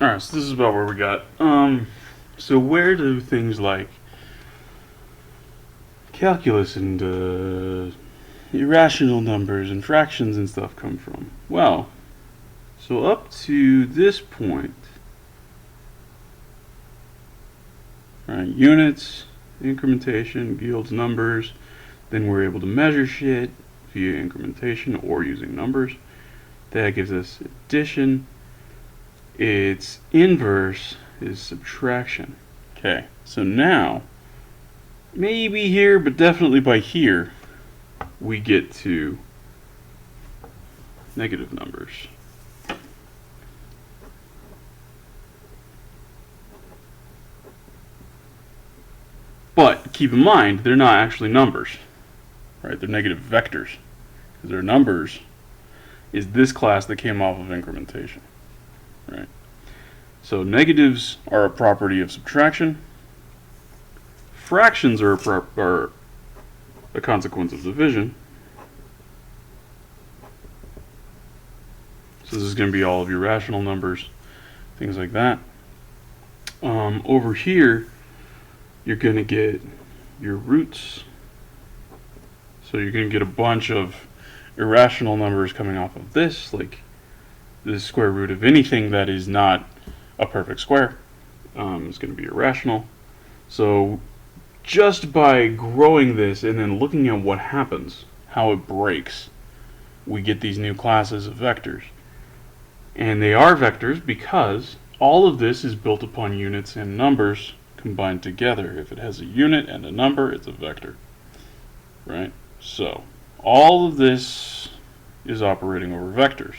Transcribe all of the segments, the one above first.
Alright, so this is about where we got. So where do things like calculus and irrational numbers and fractions and stuff come from? Well, so up to this point, right, units, incrementation, yields numbers, then we're able to measure shit via incrementation or using numbers. That gives us addition. Its inverse is subtraction. Okay, so now, maybe here, but definitely by here, we get to negative numbers. But keep in mind, they're not actually numbers, right? They're negative vectors. Because their numbers is this class that came off of incrementation, right? So negatives are a property of subtraction. Fractions are a consequence of division. So this is going to be all of your rational numbers, things like that. Over here, you're going to get your roots. So you're going to get a bunch of irrational numbers coming off of this, like the square root of anything that is not a perfect square is going to be irrational. So just by growing this and then looking at what happens, how it breaks, we get these new classes of vectors. And they are vectors because all of this is built upon units and numbers combined together. If it has a unit and a number, it's a vector, right? So all of this is operating over vectors.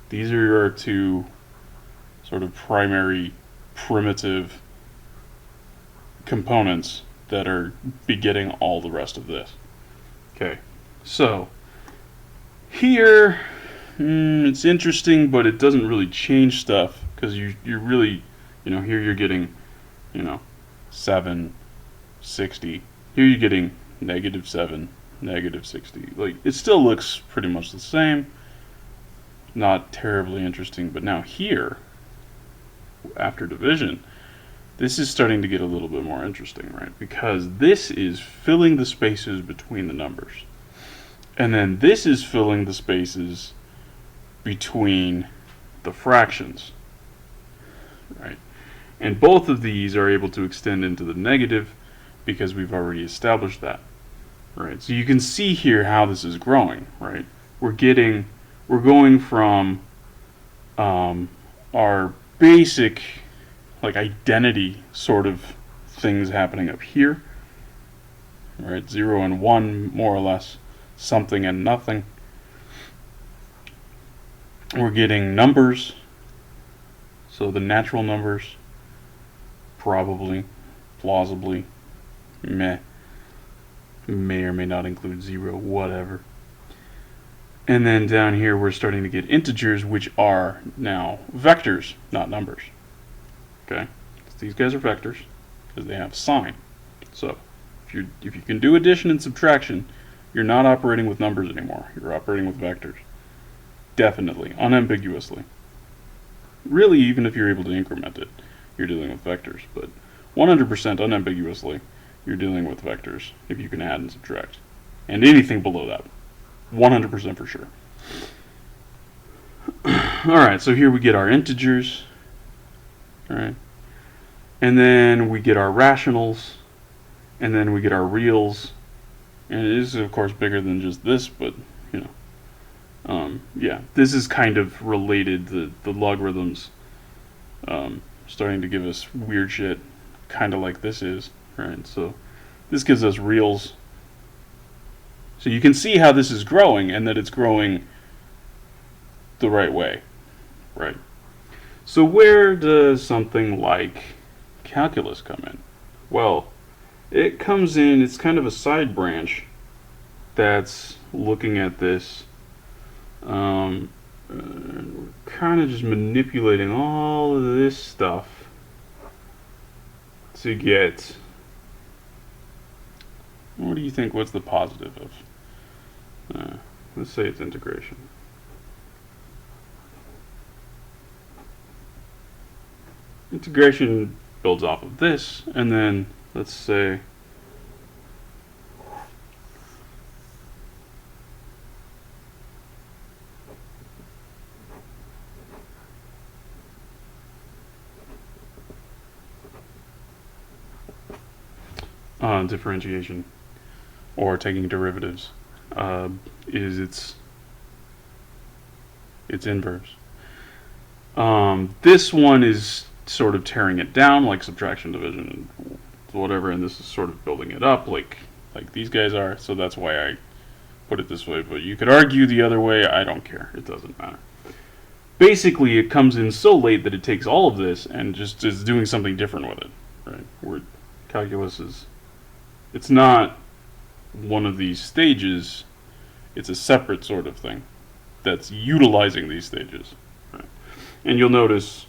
These are our two sort of primary primitive components that are begetting all the rest of this. Okay, so here it's interesting, but it doesn't really change stuff because you're really, here you're getting, 7, 60. Here you're getting -7, -60. Like, it still looks pretty much the same. Not terribly interesting, but now here, after division, this is starting to get a little bit more interesting, right? Because this is filling the spaces between the numbers. And then this is filling the spaces between the fractions, right? And both of these are able to extend into the negative because we've already established that, right? So you can see here how this is growing, right? We're going from our basic, like, identity sort of things happening up here, right? 0 and 1, more or less, something and nothing. We're getting numbers, so the natural numbers, probably, plausibly, may or may not include 0, whatever. And then down here we're starting to get integers, which are now vectors, not numbers. Okay, so these guys are vectors because they have sign. So if you can do addition and subtraction, you're not operating with numbers anymore. You're operating with vectors. Definitely, unambiguously. Really, even if you're able to increment it, you're dealing with vectors. But 100% unambiguously, you're dealing with vectors if you can add and subtract. And anything below that, 100% for sure. Alright, so here we get our integers. Alright. And then we get our rationals. And then we get our reals. And it is, of course, bigger than just this, but, yeah, this is kind of related. The logarithms starting to give us weird shit, kind of like this is, right? So this gives us reals. So you can see how this is growing and that it's growing the right way, right? So where does something like calculus come in? Well, it comes in, it's kind of a side branch that's looking at this. We're kind of just manipulating all of this stuff to get, what do you think, what's the positive of? Let's say it's integration. integration builds off of this, and then let's say differentiation or taking derivatives is its inverse. This one is sort of tearing it down, like subtraction, division, and whatever, and this is sort of building it up, like these guys are. So that's why I put it this way. But you could argue the other way. I don't care. It doesn't matter. Basically, it comes in so late that it takes all of this and just is doing something different with it, right? Where calculus is, it's not one of these stages. It's a separate sort of thing that's utilizing these stages. Right? And you'll notice